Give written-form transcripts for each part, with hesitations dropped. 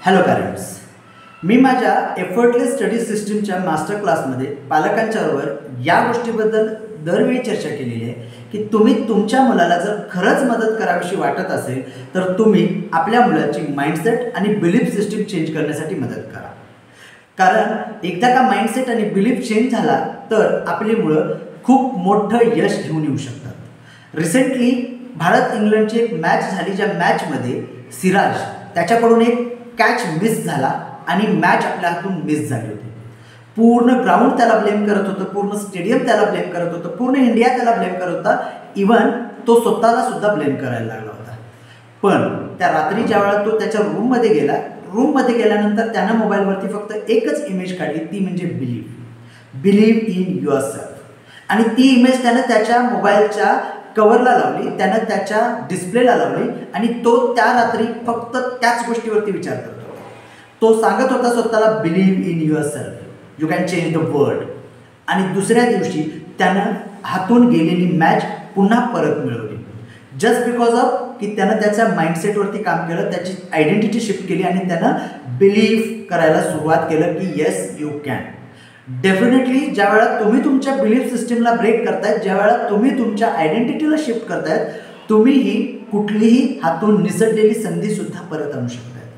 Hello parents, मी माझ्या effortless study सिस्टीमच्या master क्लासमध्ये पालकांच्याबरोबर या गोष्टीबद्दल दरवेळी चर्चा केलेली आहे की तुम्ही तुमच्या मुलाला जर खरंच मदत करावीशी वाटत असेल तर तुम्ही आपल्या मुलाची माइंडसेट आणि बिलीफ सिस्टीम चेंज करण्यासाठी मदत करा. कारण एकदा का माइंडसेट आणि बिलीफ चेंज झाला तर आपली मुलं खूप मोठं यश घेऊन येऊ शकतात. रिसेंटली भारत इंग्लंडची एक मॅच झाली, ज्या मॅचमध्ये सिराज त्याच्याकडून एक कॅच मिस झाला आणि मॅच आपल्या हातून मिस झाली होती. पूर्ण ग्राउंड त्याला ब्लेम करत होतं, पूर्ण स्टेडियम त्याला ब्लेम करत होतं, पूर्ण इंडिया त्याला ब्लेम करत होता, इवन तो स्वतःला सुद्धा ब्लेम करायला लागला होता. पण त्या रात्री ज्या वेळा तो त्याच्या रूममध्ये गेला, रूममध्ये गेल्यानंतर त्यानं मोबाईलवरती फक्त एकच इमेज काढली, ती म्हणजे बिलीव्ह इन युअर सेल्फ. आणि ती इमेज त्यानं त्याच्या मोबाईलच्या कवरला लावली, त्यानं त्याच्या डिस्प्लेला लावली आणि तो त्या रात्री फक्त त्याच गोष्टीवरती विचार करत होता. तो सांगत होता स्वतःला, believe in your self, you can change the world. आणि दुसऱ्या दिवशी त्यानं हातून गेलेली मॅच पुन्हा परत मिळवली, जस्ट बिकॉज ऑफ की त्यानं त्याच्या माइंडसेटवरती काम केलं, त्याची आयडेंटिटी शिफ्ट केली आणि त्यानं बिलीव्ह करायला सुरुवात केलं की येस यू कॅन. डेफिनेटली ज्या वेळा तुम्ही तुमच्या बिलीफ सिस्टीमला ब्रेक करतायत, ज्या वेळा तुम्ही तुमच्या आयडेंटिटीला शिफ्ट करतायत, तुम्हीही कुठलीही हातून निसटलेली संधीसुद्धा परत आणू शकतायत.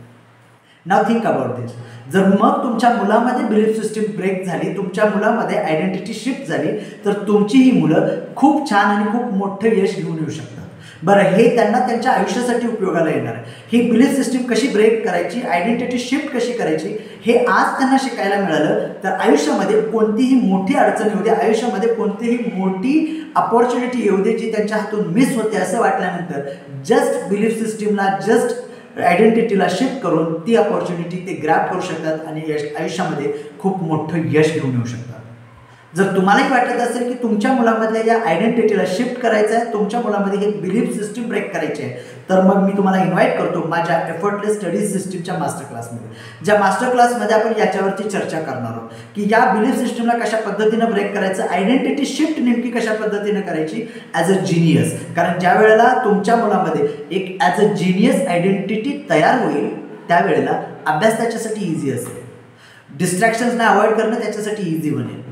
नाव थिंक अबाउट दिस. जर मग तुमच्या मुलामध्ये बिलीफ सिस्टीम ब्रेक झाली, तुमच्या मुलामध्ये आयडेंटिटी शिफ्ट झाली, तर तुमची ही मुलं खूप छान आणि खूप मोठं यश घेऊन येऊ शकतात. बरं, हे त्यांना त्यांच्या आयुष्यासाठी उपयोगाला येणार आहे. ही बिलीफ सिस्टीम कशी ब्रेक करायची, आयडेंटिटी शिफ्ट कशी करायची, हे आज त्यांना शिकायला मिळालं तर आयुष्यामध्ये कोणतीही मोठी अडचण येऊ दे, आयुष्यामध्ये कोणतीही मोठी अपॉर्च्युनिटी येऊ दे जी त्यांच्या हातून मिस होते असं वाटल्यानंतर जस्ट बिलीफ सिस्टीमला, जस्ट आयडेंटिटीला शिफ्ट करून ती अपॉर्च्युनिटी ते ग्रॅब करू शकतात आणि आयुष्यामध्ये खूप मोठं यश घेऊन येऊ शकतात. जर तुम्हालाही वाटत असेल की तुमच्या मुलामधल्या या आयडेंटिटीला शिफ्ट करायचं आहे, तुमच्या मुलामध्ये हे बिलीफ सिस्टीम ब्रेक करायची आहे, तर मग मी तुम्हाला इन्व्हाइट करतो माझ्या एफर्टलेस स्टडी सिस्टीमच्या मास्टर क्लासमध्ये. ज्या मास्टर क्लासमध्ये आपण याच्यावरती चर्चा करणार आहोत की या बिलीफ सिस्टीमला कशा पद्धतीनं ब्रेक करायचं, आयडेंटिटी शिफ्ट नेमकी कशा पद्धतीनं करायची ॲज अ जिनियस. कारण ज्या वेळेला तुमच्या मुलामध्ये एक ॲज अ जिनियस आयडेंटिटी तयार होईल त्यावेळेला अभ्यास त्याच्यासाठी इझी असेल, डिस्ट्रॅक्शन्सना अवॉइड करणं त्याच्यासाठी इझी बनेल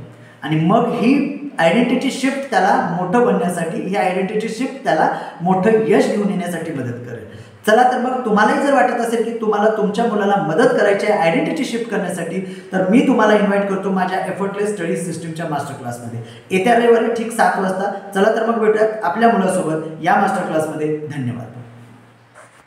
आणि मग ही आयडेंटिटी शिफ्ट त्याला मोठं बनण्यासाठी, ही आयडेंटिटी शिफ्ट त्याला मोठं यश घेऊन येण्यासाठी मदत करेल. चला तर मग तुम्हालाही जर वाटत असेल की तुम्हाला तुमच्या मुलाला मदत करायची आहे आयडेंटिटी शिफ्ट करण्यासाठी, तर मी तुम्हाला इन्व्हाइट करतो माझ्या एफर्टलेस स्टडी सिस्टीमच्या मास्टर क्लासमध्ये येत्या रविवारी ठीक 7 वाजता. चला तर मग भेटूयात आपल्या मुलासोबत या मास्टर क्लासमध्ये. धन्यवाद.